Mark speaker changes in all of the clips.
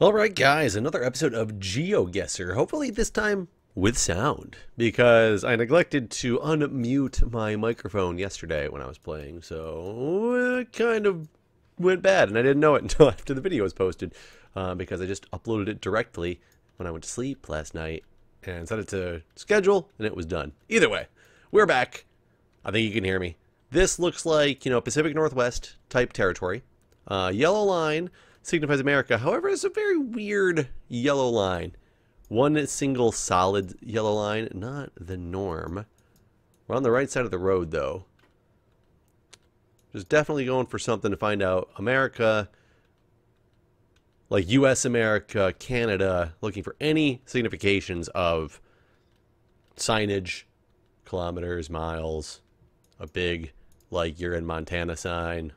Speaker 1: Alright guys, another episode of Geoguessr, hopefully this time with sound, because I neglected to unmute my microphone yesterday when I was playing, so it kind of went bad, and I didn't know it until after the video was posted, because I just uploaded it directly when I went to sleep last night, and set it to schedule, and it was done. Either way, we're back. I think you can hear me. This looks like, Pacific Northwest type territory. Yellow line signifies America. However, it's a very weird yellow line. One single solid yellow line, not the norm. We're on the right side of the road, though. Just definitely going for something to find out. America, like U.S. America, Canada, looking for any significations of signage, kilometers, miles, a big, like you're in Montana sign.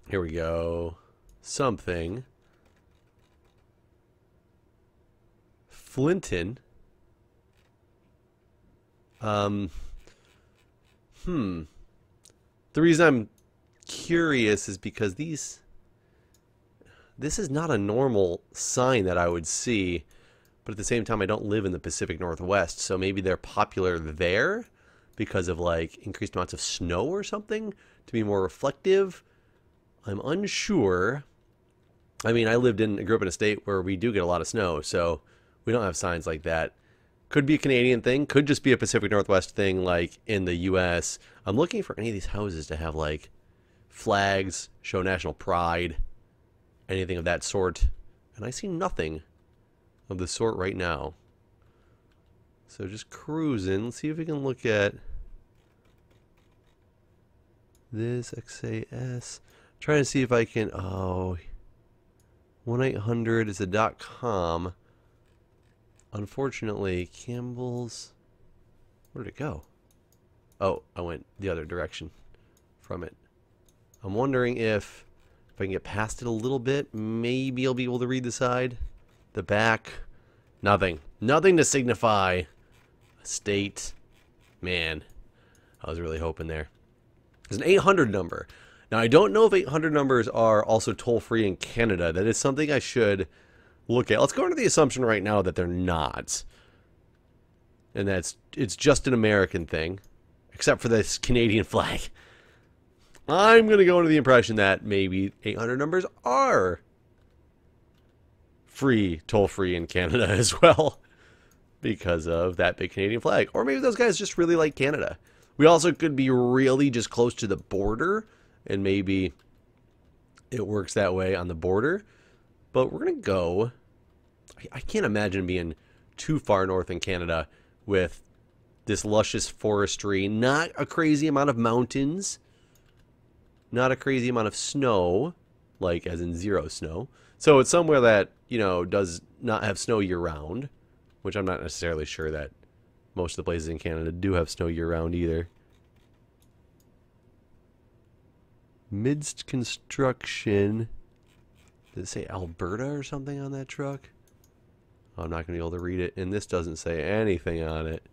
Speaker 1: Here we go. Something. Flinton. The reason I'm curious is because this is not a normal sign that I would see, but at the same time I don't live in the Pacific Northwest, so maybe they're popular there because of like increased amounts of snow or something to be more reflective. I'm unsure. I mean, I grew up in a state where we do get a lot of snow, so we don't have signs like that. Could be a Canadian thing, could just be a Pacific Northwest thing like in the US. I'm looking for any of these houses to have like flags, show national pride, anything of that sort. And I see nothing of the sort right now. So just cruising. Let's see if we can look at this XAS. Trying to see if I can, 1-800 is a .com. Unfortunately, Campbell's, where did it go? Oh, I went the other direction from it. I'm wondering if I can get past it a little bit, maybe I'll be able to read the side, the back. Nothing. Nothing to signify a state. Man, I was really hoping there. There's an 800 number. Now, I don't know if 800 numbers are also toll-free in Canada. That is something I should look at. Let's go into the assumption right now that they're not. And it's just an American thing, except for this Canadian flag. I'm going to go into the impression that maybe 800 numbers are free, toll-free in Canada as well, because of that big Canadian flag. Or maybe those guys just really like Canada. We also could be really just close to the border, and maybe it works that way on the border. But we're going to go... I can't imagine being too far north in Canada with this luscious forestry. Not a crazy amount of mountains. Not a crazy amount of snow, like as in zero snow. So it's somewhere that, does not have snow year-round, which I'm not necessarily sure that most of the places in Canada do have snow year-round either. Midst construction. Did it say Alberta or something on that truck? Oh, I'm not going to be able to read it, and this doesn't say anything on it.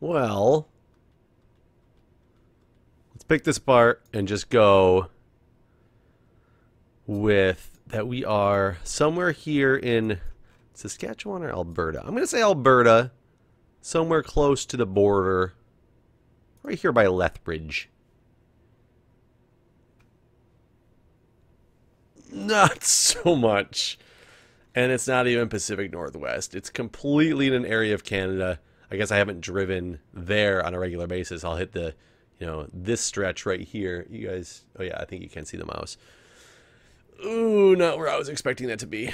Speaker 1: Well, let's pick this apart and just go with that we are somewhere here in Saskatchewan or Alberta. I'm going to say Alberta, somewhere close to the border. Right here by Lethbridge. Not so much. And it's not even Pacific Northwest. It's completely in an area of Canada. I guess I haven't driven there on a regular basis. I'll hit the, this stretch right here. You guys, oh yeah, I think you can see the mouse. Ooh, not where I was expecting that to be.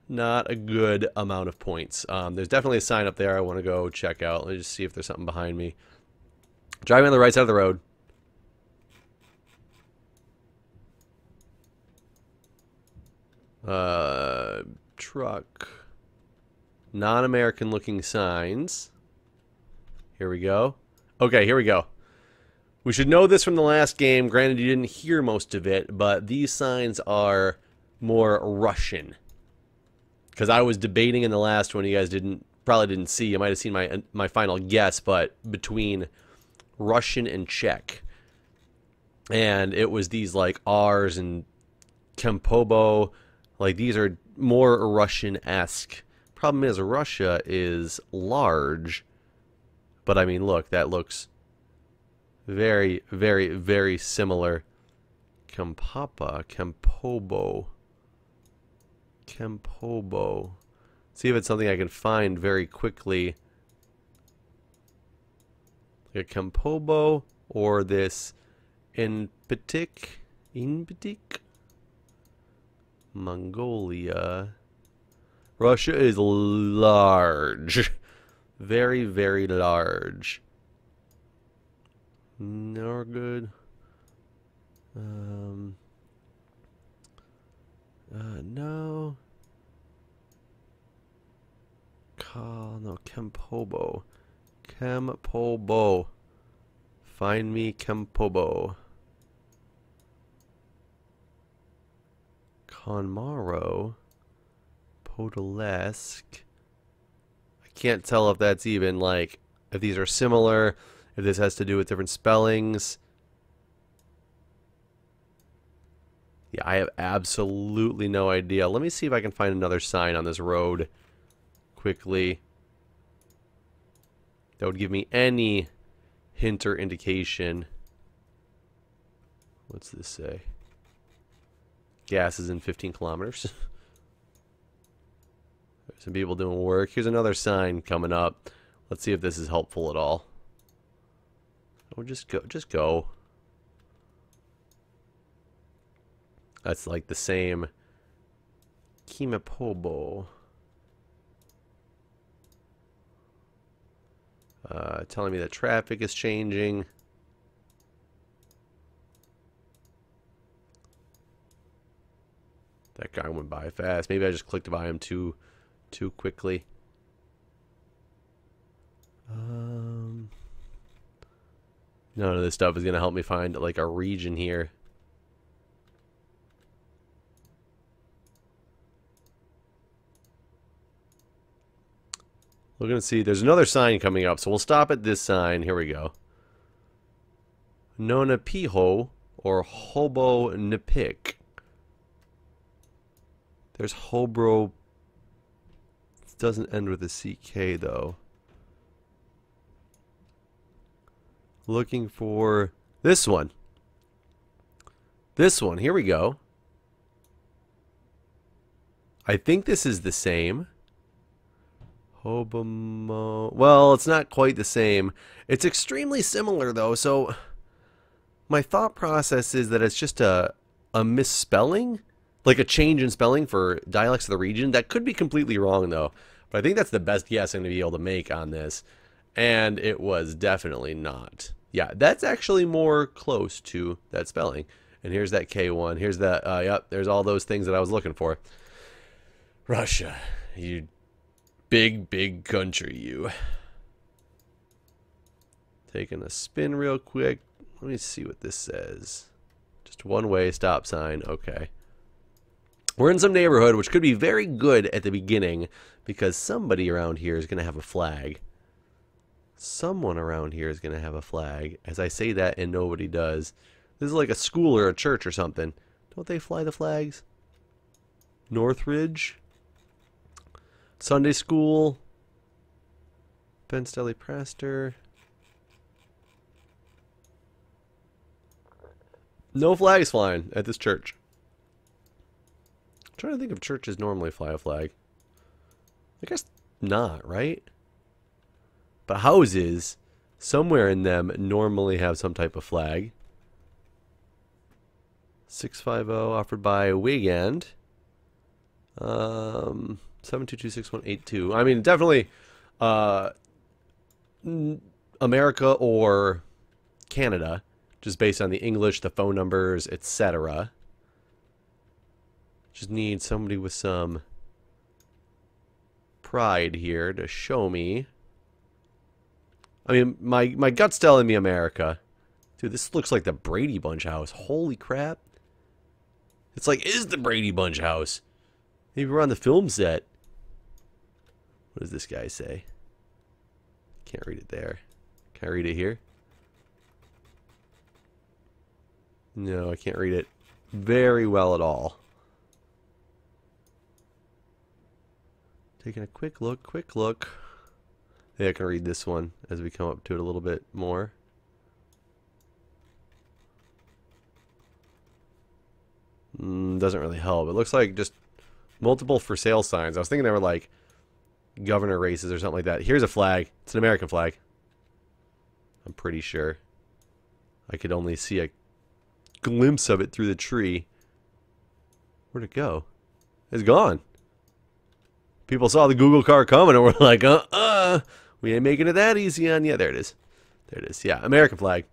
Speaker 1: Not a good amount of points. There's definitely a sign up there I want to go check out. Let me just see if there's something behind me. Driving on the right side of the road. Truck. Non-American looking signs. Here we go. Okay, here we go. We should know this from the last game. Granted, you didn't hear most of it, but these signs are more Russian. Because I was debating in the last one, you guys probably didn't see. You might have seen my final guess, but between Russian and Czech. And it was these like R's and Kempobo. Like these are more Russian-esque. Problem is Russia is large. But I mean, look, that looks very, very, very similar. Kempapa, Kempobo. Kempobo. See if it's something I can find very quickly. Like a Kempobo or this Inpitik. Mongolia. Russia is large. Very, very large. No good. No. No, Kempobo. Kempobo. Find me Kempobo. Konmaro. Podolsk. I can't tell if that's even like, if these are similar, if this has to do with different spellings. Yeah, I have absolutely no idea. Let me see if I can find another sign on this road quickly that would give me any hint or indication. What's this say? Gas is in 15 kilometers. There's some people doing work. Here's another sign coming up. Let's see if this is helpful at all. Oh, just go. Just go. That's like the same. Kimapobo. Telling me that traffic is changing. That guy went by fast. Maybe I just clicked by him too quickly. None of this stuff is gonna help me find like a region here. We're gonna see. There's another sign coming up, so we'll stop at this sign. Here we go. Nonapiho or Hobo Nipik. There's Hobro. It doesn't end with a CK though. Looking for this one. This one. Here we go. I think this is the same. Hobamo. Well, it's not quite the same. It's extremely similar though, so my thought process is that it's just a misspelling, like a change in spelling for dialects of the region. That could be completely wrong though, but I think that's the best guess I'm going to be able to make on this, and it was definitely not. Yeah, that's actually more close to that spelling. And here's that K1. Here's that, yep, there's all those things that I was looking for. Russia, you big, big country, you. Taking a spin real quick. Let me see what this says. Just one-way stop sign. Okay. We're in some neighborhood, which could be very good at the beginning, because somebody around here is going to have a flag. Someone around here is going to have a flag. As I say that, and nobody does. This is like a school or a church or something. Don't they fly the flags? Northridge? Sunday school, Ben Stelly Praster. No flags flying at this church. I'm trying to think if churches normally fly a flag. I guess not, right? But houses, somewhere in them, normally have some type of flag. 650 offered by Wigand. 7226182. I mean, definitely America or Canada, just based on the English, the phone numbers, etc. Just need somebody with some pride here to show me. I mean, my gut's telling me America. Dude, this looks like the Brady Bunch house. Holy crap. It's like, is the Brady Bunch house. Maybe we're on the film set. What does this guy say? Can't read it there. Can I read it here? No, I can't read it very well at all. Taking a quick look, quick look. Yeah, I can read this one as we come up to it a little bit more. Doesn't really help. It looks like just multiple for sale signs. I was thinking they were like governor races or something like that. Here's a flag. It's an American flag. I'm pretty sure. I could only see a glimpse of it through the tree. Where'd it go? It's gone. People saw the Google car coming and were like, we ain't making it that easy on you. There it is. There it is. Yeah, American flag.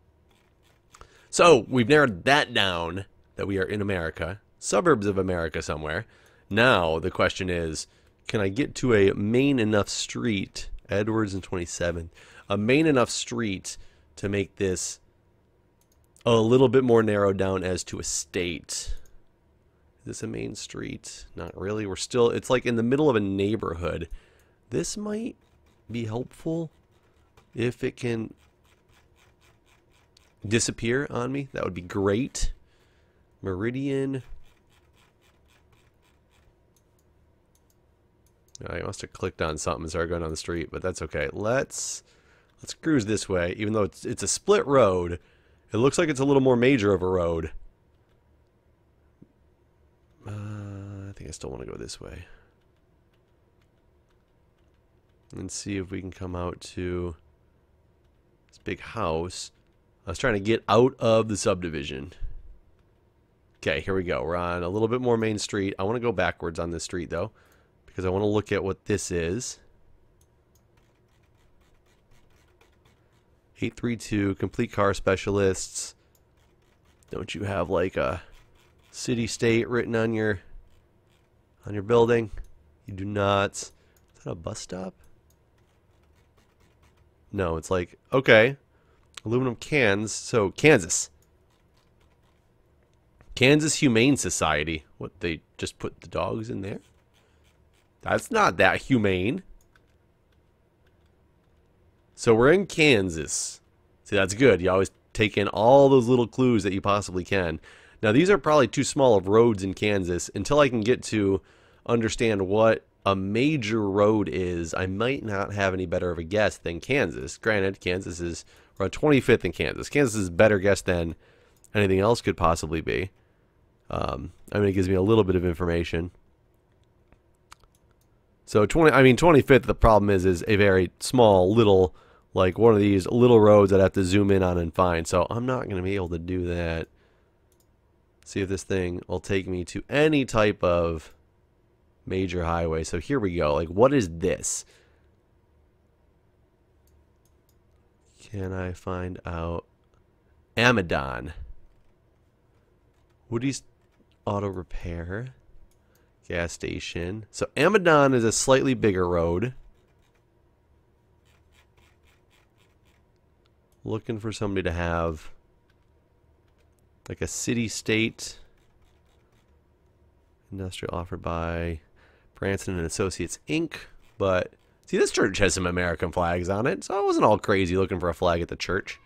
Speaker 1: So, we've narrowed that down, that we are in America. Suburbs of America somewhere. Now, the question is, can I get to a main enough street, Edwards and 27th, a main enough street to make this a little bit more narrowed down as to a state? Is this a main street? Not really. We're still, it's like in the middle of a neighborhood. This might be helpful if it can disappear on me. That would be great. Meridian. I must have clicked on something and started going down the street, but that's okay. Let's cruise this way. Even though it's a split road, it looks like it's a little more major of a road. I think I still want to go this way. And see if we can come out to this big house. I was trying to get out of the subdivision. Okay, here we go. We're on a little bit more main street. I want to go backwards on this street, though, because I want to look at what this is. 832, complete car specialists. Don't you have like a city state written on your building? You do not. Is that a bus stop? No, it's like, okay. Aluminum cans. So, Kansas. Kansas Humane Society. What, they just put the dogs in there? That's not that humane. So we're in Kansas. See, that's good. You always take in all those little clues that you possibly can. Now, these are probably too small of roads in Kansas. Until I can get to understand what a major road is, I might not have any better of a guess than Kansas. Granted, Kansas is, we're on 25th in Kansas. Kansas is a better guess than anything else could possibly be. I mean, it gives me a little bit of information. So 25th, the problem is a very small little, like one of these little roads I'd have to zoom in on and find. So I'm not going to be able to do that. See if this thing will take me to any type of major highway. So here we go. Like, what is this? Can I find out? Amadon. Woody's Auto Repair. Gas station. So Amadon is a slightly bigger road. Looking for somebody to have like a city state. Industrial offered by Branson and Associates Inc. But see, this church has some American flags on it, so I wasn't all crazy looking for a flag at the church.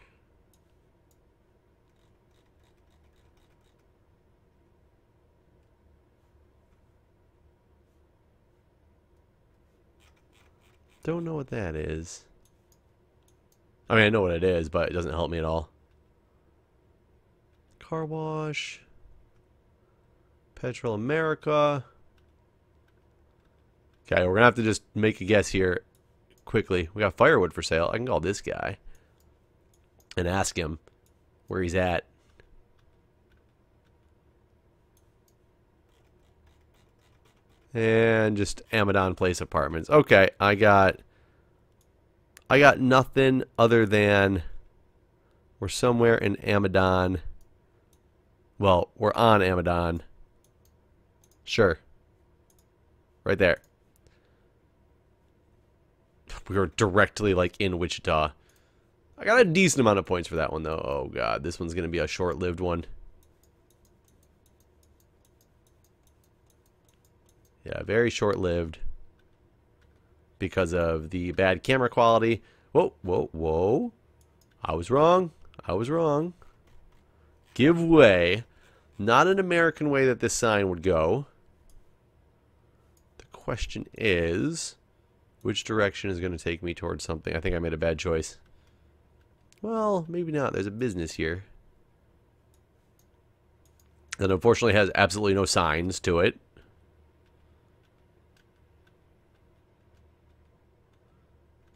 Speaker 1: Don't know what that is. I mean, I know what it is, but it doesn't help me at all. Car wash. Petrol America. Okay, we're going to have to just make a guess here quickly. We got firewood for sale. I can call this guy and ask him where he's at. And just Amadon Place Apartments. Okay, I got nothing other than we're somewhere in Amadon. Well, we're on Amadon. Sure. Right there. We were directly like in Wichita. I got a decent amount of points for that one though. Oh god, this one's going to be a short-lived one. Yeah, very short-lived because of the bad camera quality. Whoa, whoa, whoa. I was wrong. I was wrong. Give way. Not an American way that this sign would go. The question is, which direction is going to take me towards something? I think I made a bad choice. Well, maybe not. There's a business here that unfortunately has absolutely no signs to it.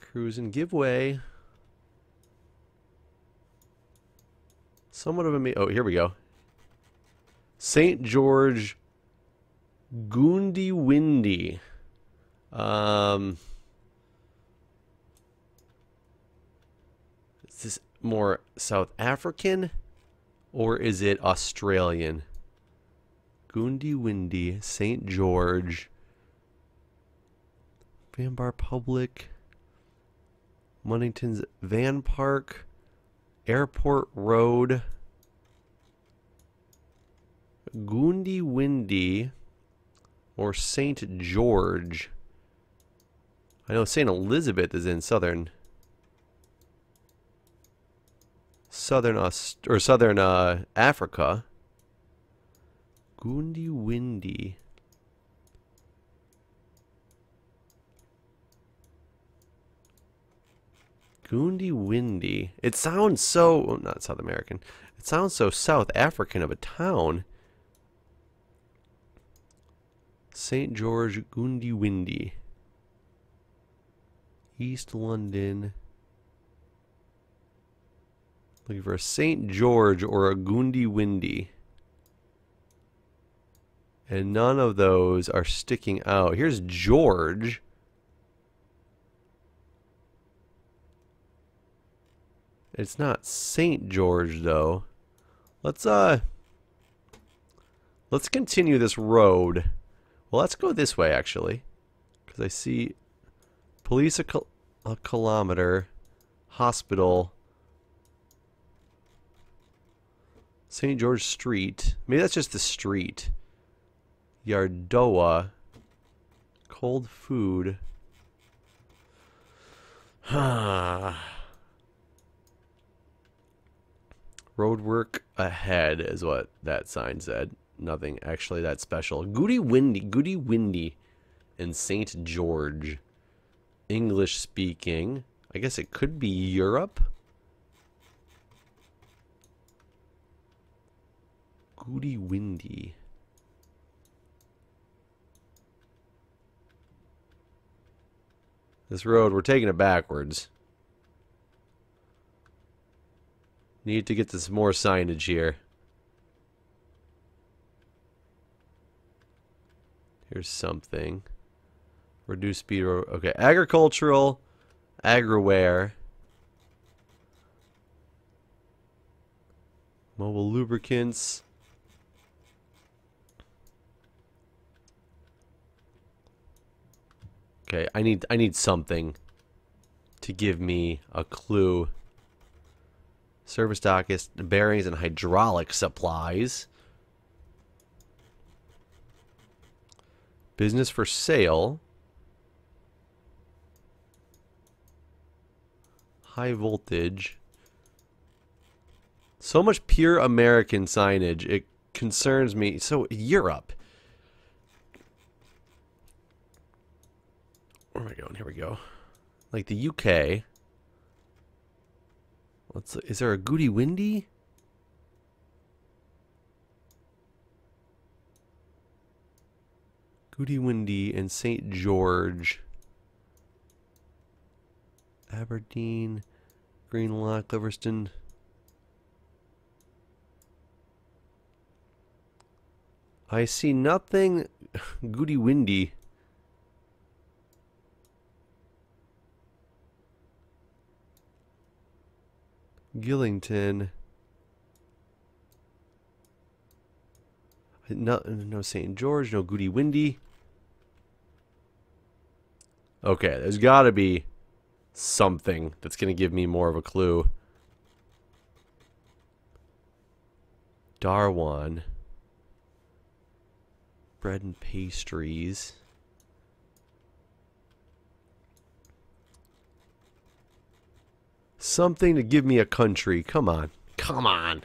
Speaker 1: Cruise and give way. Somewhat of a... Oh, here we go. St. George Goondiwindi. Is this more South African or is it Australian? Goondiwindi, St. George, Vanbar Public, Munnington's Van Park, Airport Road, Goondiwindi, or St. George. I know St. Elizabeth is in southern Africa. Goondiwindi. Goondiwindi. It sounds so... Well, not South American. It sounds so South African of a town. St. George Goondiwindi. East London. Looking for a St. George or a Goondiwindi. And none of those are sticking out. Here's George. It's not St. George though. Let's continue this road. Well, let's go this way actually, because I see police a kilometer, hospital, St. George Street. Maybe that's just the street. Yardoa. Cold food. Road work ahead is what that sign said. Nothing actually that special. Goondiwindi and St. George. English speaking. I guess it could be Europe. Goondiwindi. This road, we're taking it backwards. Need to get to some more signage here. Here's something. Reduce speed. Okay, agricultural, agriware, mobile lubricants. Okay, I need something to give me a clue. Service dock is bearings and hydraulic supplies. Business for sale. High voltage. So much pure American signage. It concerns me. So, Europe. Where am I going? Here we go. Like the UK. Is there a Goondiwindi? Goondiwindi and St. George. Aberdeen, Greenlock, Livingston. I see nothing Goondiwindi. Gillington. No St. George, no Goondiwindi. Okay, there's got to be something that's going to give me more of a clue. Darwan. Bread and pastries. Something to give me a country. Come on. Come on.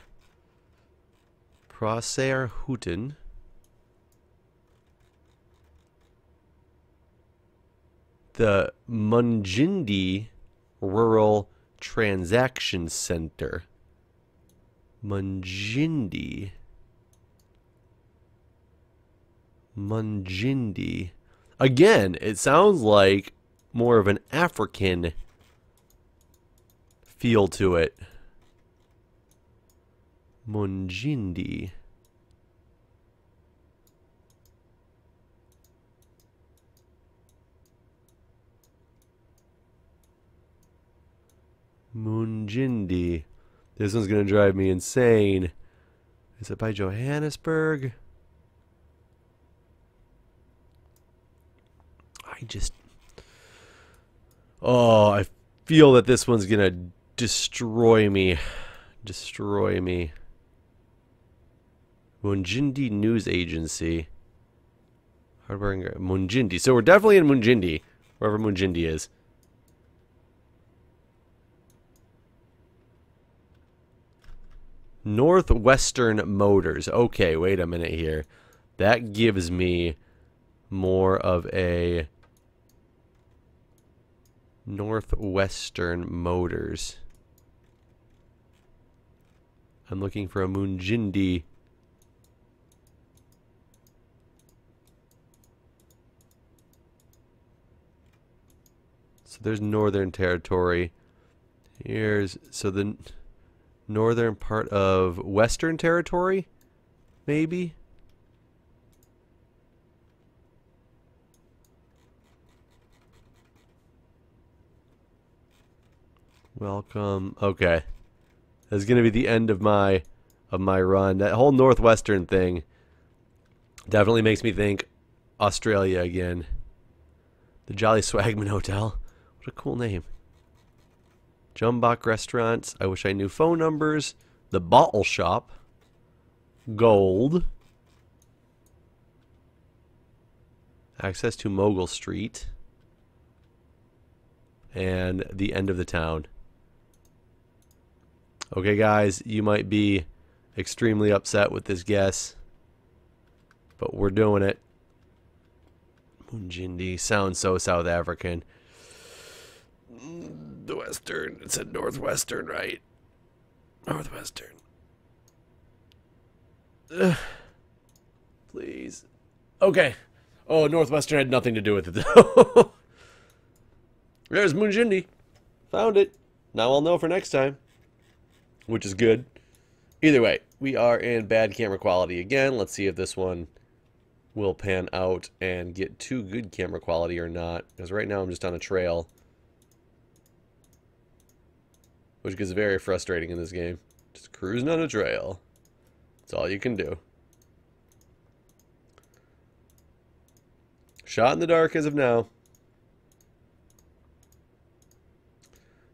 Speaker 1: Prosserhouten. The Munjindi Rural Transaction Center. Munjindi. Munjindi. Again, it sounds like more of an African feel to it. Munjindi. Munjindi. This one's going to drive me insane. Is it by Johannesburg? Oh, I feel that this one's going to destroy me. Destroy me. Munjindi News Agency. Munjindi. So we're definitely in Munjindi. Wherever Munjindi is. Northwestern Motors. Okay, wait a minute here. That gives me more of a Northwestern Motors. I'm looking for a Munjindi. So there's Northern Territory. Here's so the northern part of Western Territory, maybe? Welcome. Okay. That's going to be the end of my run. That whole Northwestern thing definitely makes me think Australia again. The Jolly Swagman Hotel. What a cool name. Jumbach Restaurants. I wish I knew phone numbers. The Bottle Shop. Gold. Access to Mogul Street. And the end of the town. Okay, guys, you might be extremely upset with this guess, but we're doing it. Munjindi sounds so South African. The Western. It said Northwestern, right? Northwestern. Please. Okay. Oh, Northwestern had nothing to do with it, though. There's Munjindi. Found it. Now I'll know for next time. Which is good. Either way, we are in bad camera quality again. Let's see if this one will pan out and get too good camera quality or not. Because right now I'm just on a trail. Which gets very frustrating in this game. Just cruising on a trail. That's all you can do. Shot in the dark as of now.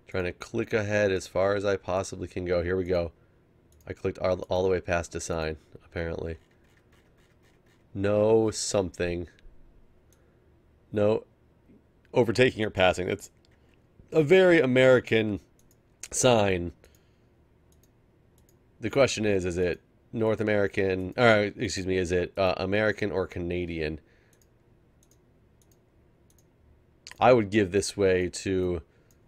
Speaker 1: Trying to click ahead as far as I possibly can go. Here we go. I clicked all the way past a sign, apparently. No something. No overtaking or passing. That's a very American sign. The question is it North American, or excuse me, is it American or Canadian? I would give this way to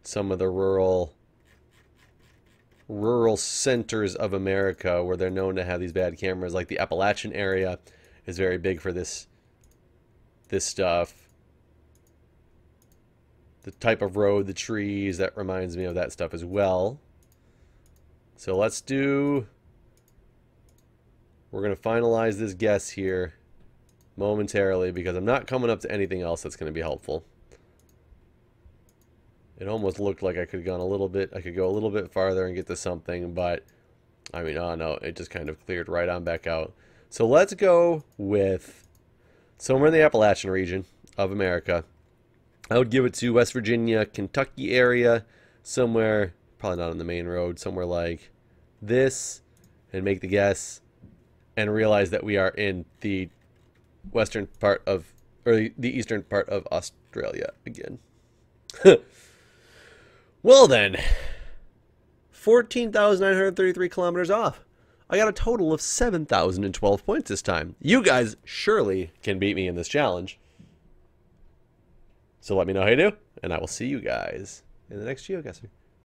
Speaker 1: some of the rural centers of America where they're known to have these bad cameras, like the Appalachian area is very big for this stuff. The type of road, the trees, that reminds me of that stuff as well. So we're going to finalize this guess here momentarily because I'm not coming up to anything else that's going to be helpful. It almost looked like I could go a little bit farther and get to something, but I mean, oh no, it just kind of cleared right on back out. So let's go with somewhere in the Appalachian region of America. I would give it to West Virginia, Kentucky area, somewhere, probably not on the main road, somewhere like this, and make the guess and realize that we are in the western part of, or the eastern part of Australia again. Well then, 14,933 kilometers off. I got a total of 7,012 points this time. You guys surely can beat me in this challenge. So let me know how you do, and I will see you guys in the next GeoGuessr.